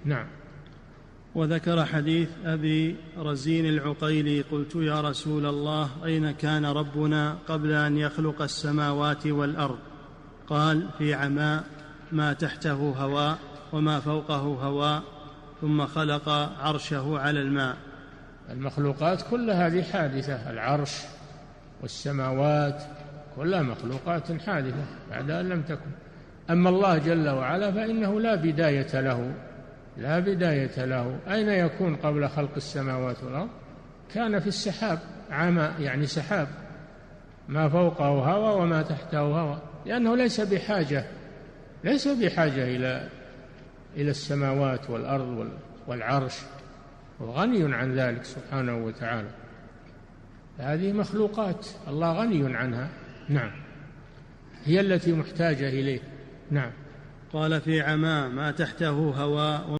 نعم. وذكر حديث أبي رزين العقيلي: قلت يا رسول الله أين كان ربنا قبل أن يخلق السماوات والأرض؟ قال: في عماء، ما تحته هواء وما فوقه هواء، ثم خلق عرشه على الماء. المخلوقات كلها هذه حادثة، العرش والسماوات كلها مخلوقات حادثة بعد أن لم تكن. أما الله جل وعلا فإنه لا بداية له، لا بداية له. أين يكون قبل خلق السماوات والأرض؟ كان في السحاب، عمى يعني سحاب، ما فوقه هوى وما تحته هوى، لأنه ليس بحاجة إلى السماوات والأرض والعرش، وغني عن ذلك سبحانه وتعالى. هذه مخلوقات الله غني عنها، نعم، هي التي محتاجة إليه. نعم. قال: في عماء، ما تحته هواء